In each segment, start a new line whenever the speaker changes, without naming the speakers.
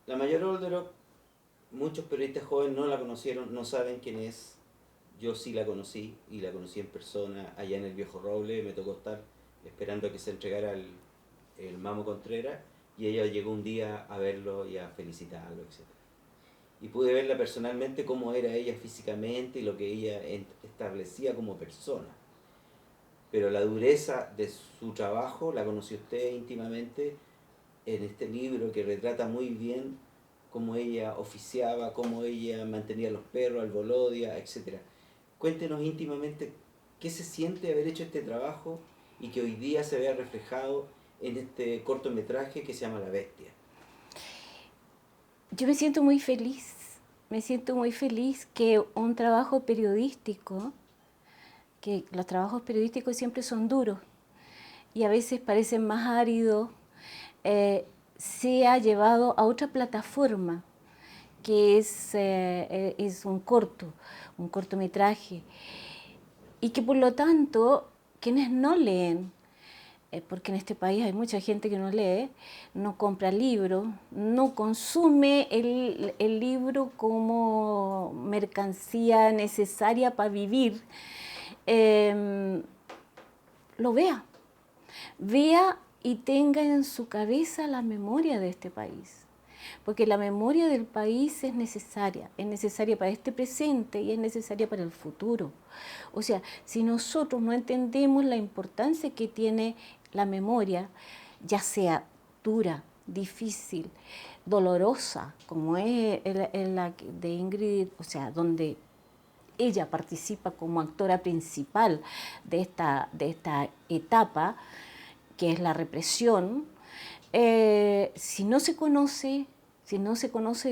La Mayor Olderop, muchos periodistas jóvenes no la conocieron, no saben quién es. Yo sí la conocí y la conocí en persona allá en el Viejo Roble. Me tocó estar esperando a que se entregara el Mamo Contreras y ella llegó un día a verlo y a felicitarlo, etc. Y pude verla personalmente cómo era ella físicamente y lo que ella establecía como persona. Pero la dureza de su trabajo la conoció usted íntimamente en este libro que retrata muy bien cómo ella oficiaba, cómo ella mantenía a los perros, al Bolodia, etc. Cuéntenos íntimamente qué se siente haber hecho este trabajo y que hoy día se vea reflejado en este cortometraje que se llama La Bestia.
Yo me siento muy feliz que un trabajo periodístico, que los trabajos periodísticos siempre son duros y a veces parecen más áridos, se ha llevado a otra plataforma que es un cortometraje, y que por lo tanto quienes no leen, porque en este país hay mucha gente que no lee, no compra libros, no consume el libro como mercancía necesaria para vivir, eh, lo vea y tenga en su cabeza la memoria de este país. Porque la memoria del país es necesaria para este presente y es necesaria para el futuro. O sea, si nosotros no entendemos la importancia que tiene la memoria, ya sea dura, difícil, dolorosa, como es la de Ingrid, o sea, donde ella participa como actora principal de esta etapa, que es la represión, si no se conoce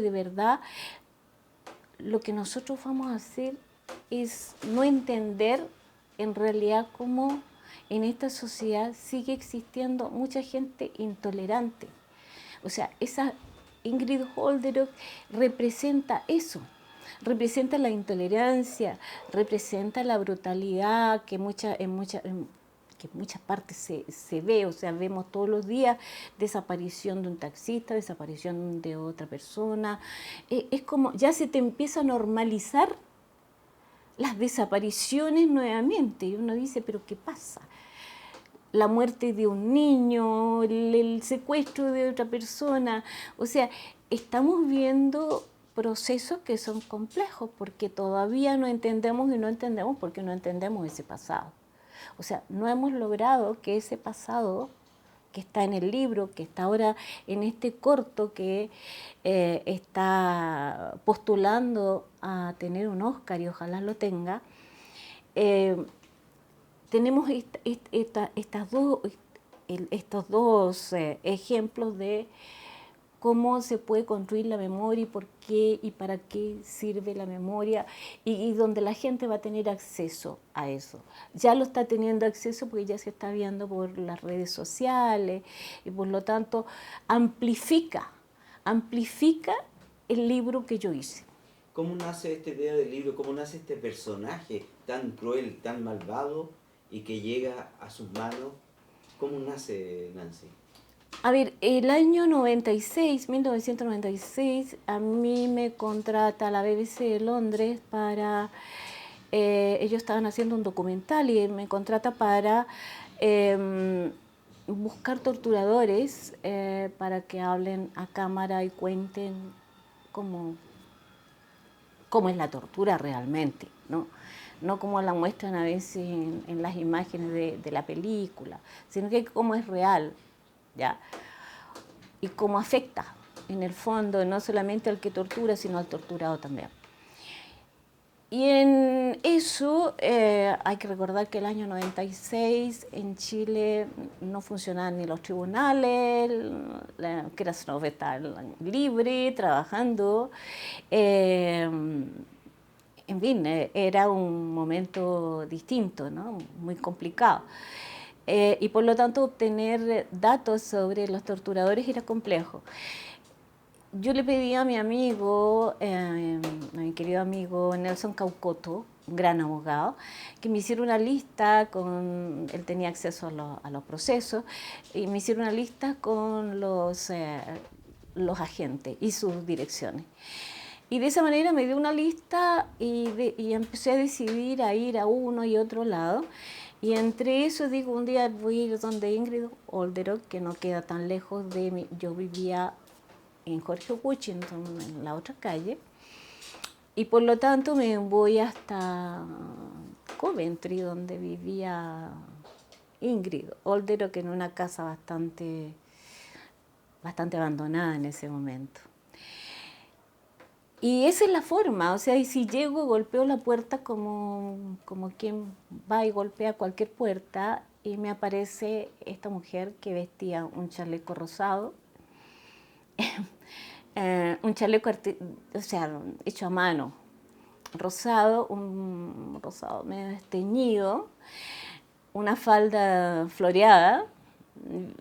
de verdad, lo que nosotros vamos a hacer es no entender en realidad cómo en esta sociedad sigue existiendo mucha gente intolerante. O sea, esa Ingrid Holderhoff representa eso, representa la intolerancia, representa la brutalidad que que en muchas partes se ve, o sea, vemos todos los días desaparición de un taxista, desaparición de otra persona. Es como ya se te empieza a normalizar las desapariciones nuevamente y uno dice, pero ¿qué pasa? La muerte de un niño, el secuestro de otra persona, o sea, estamos viendo procesos que son complejos porque todavía no entendemos y no entendemos porque no entendemos ese pasado. O sea, no hemos logrado que ese pasado que está en el libro, que está ahora en este corto que está postulando a tener un Oscar y ojalá lo tenga, eh, tenemos estos dos ejemplos de cómo se puede construir la memoria y por qué y para qué sirve la memoria y donde la gente va a tener acceso a eso. Ya lo está teniendo acceso porque ya se está viendo por las redes sociales y por lo tanto amplifica el libro que yo hice.
¿Cómo nace esta idea del libro? ¿Cómo nace este personaje tan cruel, tan malvado y que llega a sus manos? ¿Cómo nace Nancy?
A ver, el año 96, 1996, a mí me contrata la BBC de Londres para, ellos estaban haciendo un documental y me contrata para buscar torturadores para que hablen a cámara y cuenten cómo, cómo es la tortura realmente, ¿no? No como la muestran a veces en las imágenes de la película, sino que cómo es real, ¿ya? Y cómo afecta en el fondo no solamente al que tortura, sino al torturado también. Y en eso hay que recordar que el año 96 en Chile no funcionaban ni los tribunales, Krasnov está libre, trabajando. En fin, era un momento distinto, ¿no? Muy complicado. Y por lo tanto obtener datos sobre los torturadores era complejo. Yo le pedí a mi amigo, a mi querido amigo Nelson Caucoto, un gran abogado, que me hiciera una lista él tenía acceso a los procesos, y me hiciera una lista con los agentes y sus direcciones. Y de esa manera me dio una lista y empecé a decidir a ir a uno y otro lado. Y entre eso digo, un día voy a ir donde Ingrid Olderock, que no queda tan lejos de mí. Yo vivía en Jorge Washington, en la otra calle, y por lo tanto me voy hasta Coventry, donde vivía Ingrid Olderock, en una casa bastante abandonada en ese momento. Y esa es la forma, o sea, y si llego, golpeo la puerta como quien va y golpea cualquier puerta, y me aparece esta mujer que vestía un chaleco rosado, un chaleco o sea, hecho a mano, rosado, un rosado medio desteñido, una falda floreada,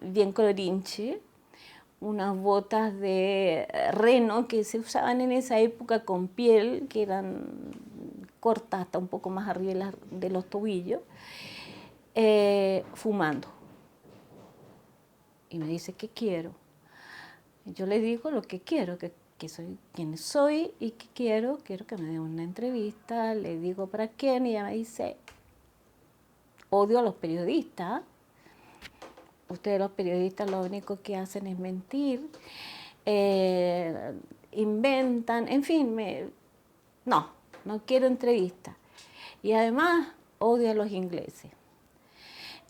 bien colorinche, unas botas de reno que se usaban en esa época con piel, que eran cortas hasta un poco más arriba de los tobillos, fumando. Y me dice, ¿qué quiero? Y yo le digo lo que quiero, que soy quien soy y que quiero que me dé una entrevista. Le digo, ¿para quién? Y ella me dice, odio a los periodistas. Ustedes los periodistas lo único que hacen es mentir, inventan, en fin, no quiero entrevistas. Y además odio a los ingleses.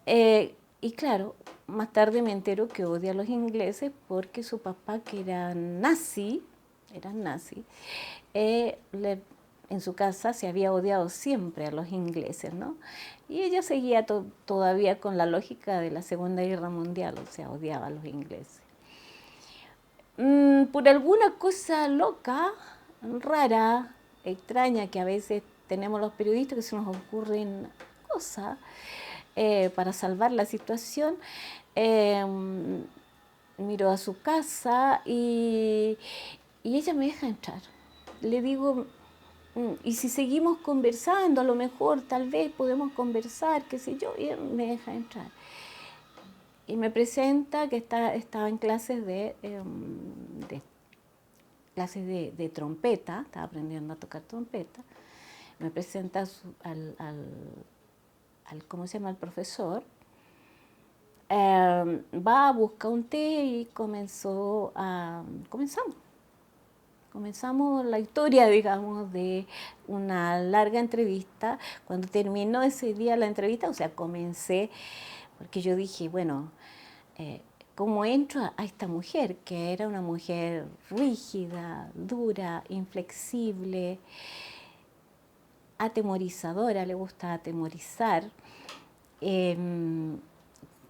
Y claro, más tarde me entero que odia a los ingleses porque su papá, que era nazi, en su casa se había odiado siempre a los ingleses, ¿no? Y ella seguía todavía con la lógica de la Segunda Guerra Mundial, o sea, odiaba a los ingleses. Por alguna cosa loca, rara, extraña, que a veces tenemos los periodistas, que se nos ocurren cosas para salvar la situación, miro a su casa y ella me deja entrar. Le digo, y si seguimos conversando, a lo mejor tal vez podemos conversar, qué sé yo, y me deja entrar. Y me presenta que estaba en clases de trompeta, estaba aprendiendo a tocar trompeta. Me presenta al ¿cómo se llama? El profesor. Va a buscar un té y comenzamos la historia, digamos, de una larga entrevista. Cuando terminó ese día la entrevista, o sea, comencé, porque yo dije, bueno, ¿cómo entro a esta mujer? Que era una mujer rígida, dura, inflexible, atemorizadora, le gusta atemorizar.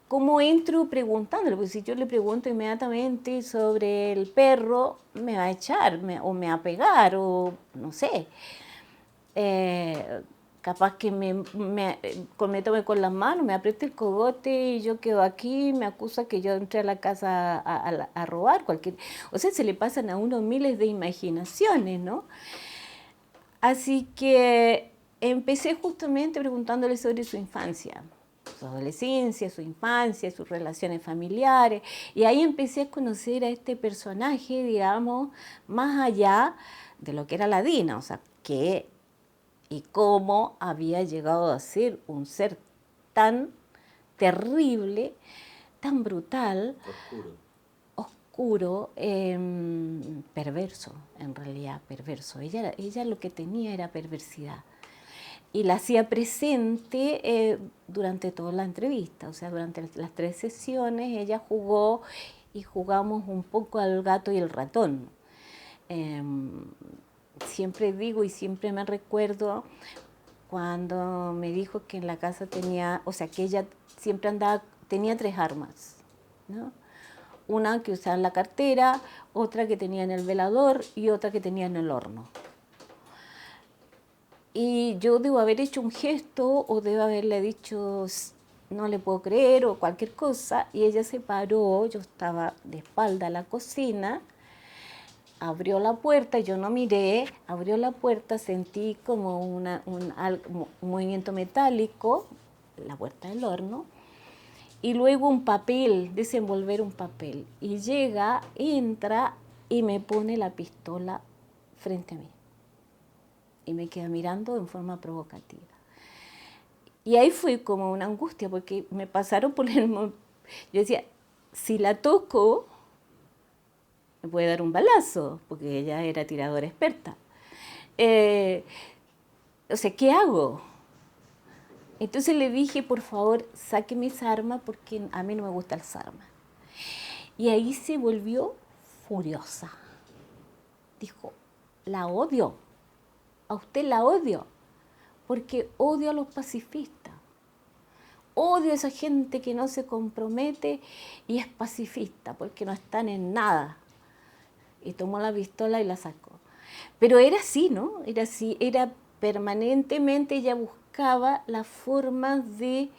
¿Cómo entro preguntándole? Porque si yo le pregunto inmediatamente sobre el perro, me va a echar o me va a pegar, o no sé. Capaz que me tome con las manos, me apriete el cogote y yo quedo aquí, me acusa que yo entré a la casa a robar. O sea, se le pasan a uno miles de imaginaciones, ¿no? Así que empecé justamente preguntándole sobre su infancia, su adolescencia, su infancia, sus relaciones familiares, y ahí empecé a conocer a este personaje, digamos, más allá de lo que era la Dina, o sea, qué y cómo había llegado a ser un ser tan terrible, tan brutal, oscuro, perverso, en realidad, perverso. Ella lo que tenía era perversidad. Y la hacía presente durante toda la entrevista, o sea, durante las 3 sesiones ella jugó y jugamos un poco al gato y el ratón. Siempre digo y siempre me recuerdo cuando me dijo que en la casa tenía, o sea, que ella siempre tenía 3 armas, ¿no? Una que usaba en la cartera, otra que tenía en el velador y otra que tenía en el horno. Y yo debo haber hecho un gesto o debo haberle dicho no le puedo creer o cualquier cosa, y ella se paró, yo estaba de espalda a la cocina, abrió la puerta, yo no miré, abrió la puerta, sentí como un movimiento metálico, la puerta del horno, y luego un papel, desenvolver un papel. Y llega, entra y me pone la pistola frente a mí. Y me queda mirando en forma provocativa. Y ahí fue como una angustia, porque me pasaron por el... Yo decía, si la toco, me puede dar un balazo, porque ella era tiradora experta. O sea, ¿qué hago? Entonces le dije, por favor, saque mis armas, porque a mí no me gustan las armas. Y ahí se volvió furiosa. Dijo, la odio, a usted la odio, porque odio a los pacifistas. Odio a esa gente que no se compromete y es pacifista, porque no están en nada. Y tomó la pistola y la sacó. Pero era así, ¿no? Era así, era permanentemente, ella buscaba la forma de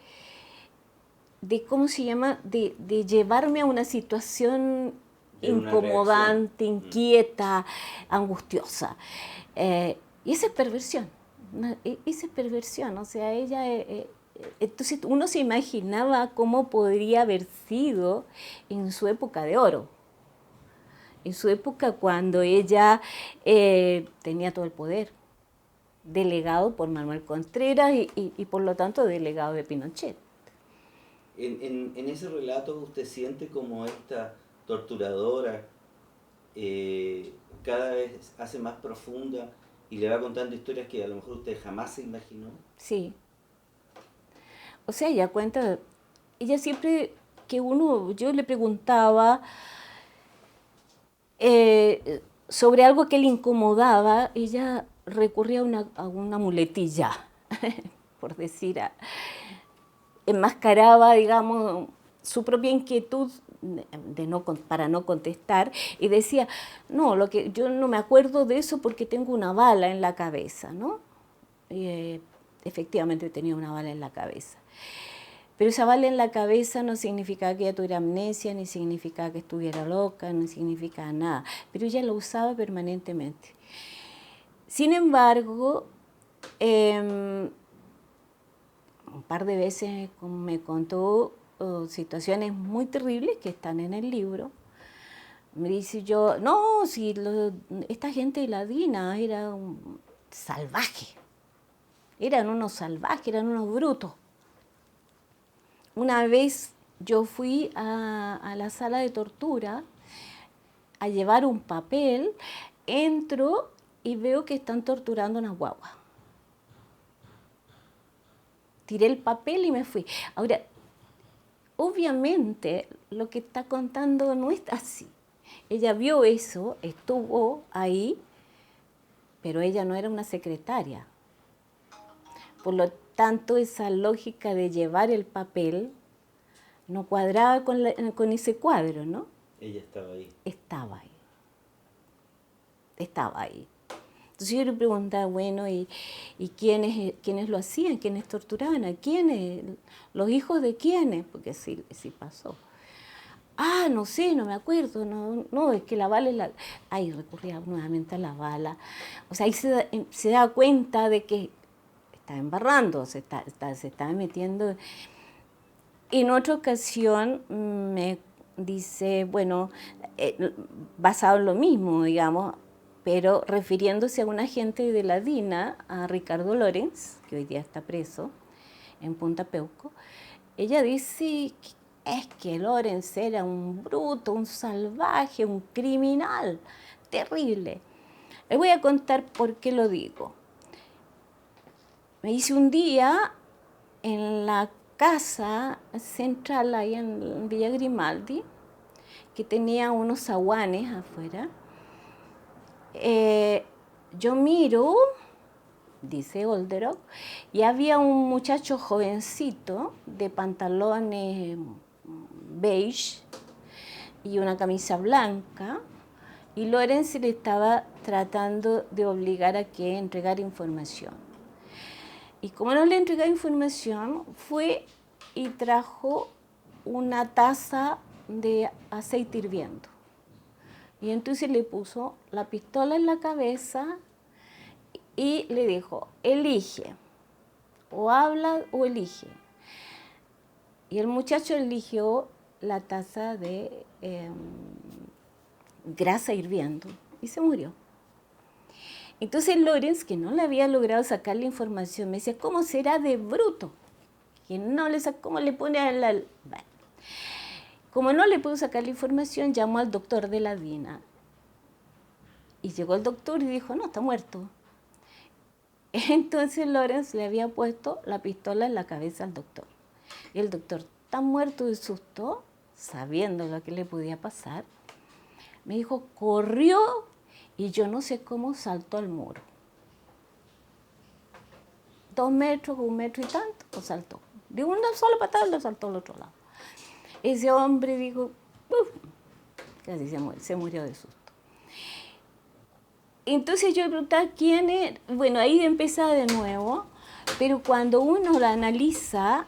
¿cómo se llama? De llevarme a una situación incomodante, inquieta, angustiosa. Y esa es perversión, esa es perversión, o sea, ella... entonces uno se imaginaba cómo podría haber sido en su época de oro, en su época cuando ella tenía todo el poder, delegado por Manuel Contreras y por lo tanto delegado de Pinochet.
En ese relato usted siente como esta torturadora cada vez hace más profunda y le va contando historias que a lo mejor usted jamás se imaginó.
Sí. O sea, ella cuenta, ella siempre que yo le preguntaba sobre algo que le incomodaba, ella recurría a una muletilla, por decir, enmascaraba, digamos, su propia inquietud para no contestar y decía, no, yo no me acuerdo de eso porque tengo una bala en la cabeza, ¿no? Efectivamente tenía una bala en la cabeza. Pero esa bala en la cabeza no significaba que ella tuviera amnesia, ni significaba que estuviera loca, ni significaba nada. Pero ella lo usaba permanentemente. Sin embargo, un par de veces me contó situaciones muy terribles que están en el libro. Me dice yo, no, si esta gente de la DINA era salvaje. Eran unos salvajes, eran unos brutos. Una vez yo fui a la sala de tortura a llevar un papel, entro y veo que están torturando a una guagua. Tiré el papel y me fui. Ahora, obviamente lo que está contando no es así. Ella vio eso, estuvo ahí, pero ella no era una secretaria. Por lo tanto, esa lógica de llevar el papel no cuadraba con ese cuadro, ¿no?
Ella estaba ahí.
Estaba ahí. Estaba ahí. Entonces yo le preguntaba, bueno, ¿y quiénes lo hacían? ¿Quiénes torturaban? ¿A quiénes? ¿Los hijos de quiénes? Porque sí pasó. Ah, no sé, no me acuerdo, no, es que la bala es la... Ahí recurría nuevamente a la bala. O sea, ahí se da cuenta de que está embarrando, se está metiendo. En otra ocasión me dice, bueno, basado en lo mismo, digamos, pero refiriéndose a un agente de la DINA, a Ricardo Lorenz, que hoy día está preso en Punta Peuco, ella dice es que Lorenz era un bruto, un salvaje, un criminal, terrible. Les voy a contar por qué lo digo. Me dice un día en la casa central ahí en Villa Grimaldi, que tenía unos zaguanes afuera, yo miro, dice Olderock, y había un muchacho jovencito de pantalones beige y una camisa blanca, y Lorenz le estaba tratando de obligar a que entregara información. Y como no le entregaba información, fue y trajo una taza de aceite hirviendo. Y entonces le puso la pistola en la cabeza y le dijo, elige, o habla o elige. Y el muchacho eligió la taza de grasa hirviendo y se murió. Entonces Lorenz, que no le había logrado sacar la información, me decía, ¿cómo será de bruto? Que no le ¿cómo le pone a la...? Bueno, como no le pudo sacar la información, llamó al doctor de la DINA. Y llegó el doctor y dijo, no, está muerto. Entonces Lorenz le había puesto la pistola en la cabeza al doctor. Y el doctor, tan muerto de susto, sabiendo lo que le podía pasar, me dijo, corrió y yo no sé cómo saltó al muro. 2 metros, 1 metro y tanto, lo saltó. De una sola patada lo saltó al otro lado. Ese hombre dijo, ¡uf! Casi se murió de susto. Entonces yo le preguntaba quién es. Bueno, ahí empezaba de nuevo, pero cuando uno la analiza,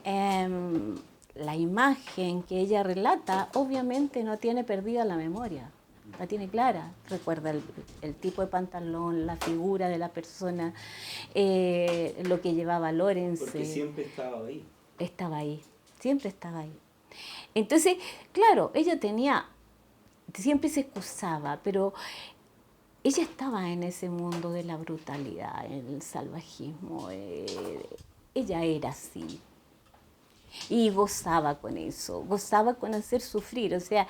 la imagen que ella relata, obviamente no tiene perdida la memoria, la tiene clara. Recuerda el tipo de pantalón, la figura de la persona, lo que llevaba Lorenz.
Porque siempre estaba ahí.
Estaba ahí, siempre estaba ahí. Entonces, claro, ella siempre se excusaba, pero ella estaba en ese mundo de la brutalidad, en el salvajismo. Ella era así. Y gozaba con eso, gozaba con hacer sufrir. O sea,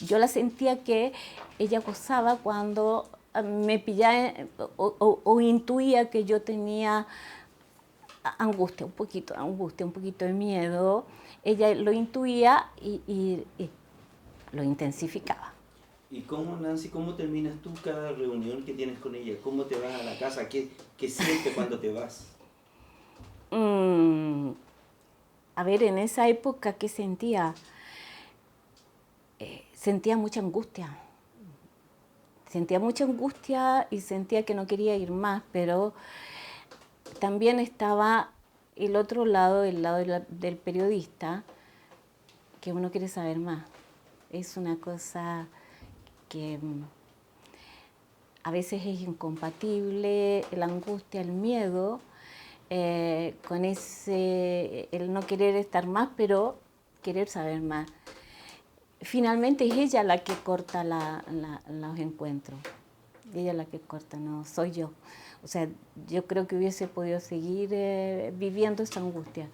yo la sentía que ella gozaba cuando me pillaba o intuía que yo tenía angustia, un poquito de miedo. Ella lo intuía y lo intensificaba.
¿Y cómo, Nancy, cómo terminas tú cada reunión que tienes con ella? ¿Cómo te vas a la casa? ¿Qué sientes cuando te vas?
A ver, en esa época, ¿qué sentía? Sentía mucha angustia. Sentía mucha angustia y sentía que no quería ir más, pero también estaba el otro lado, el lado del periodista, que uno quiere saber más. Es una cosa que a veces es incompatible, la angustia, el miedo, con el no querer estar más, pero querer saber más. Finalmente es ella la que corta los encuentros. Ella la que corta, no soy yo. O sea, yo creo que hubiese podido seguir viviendo esa angustia,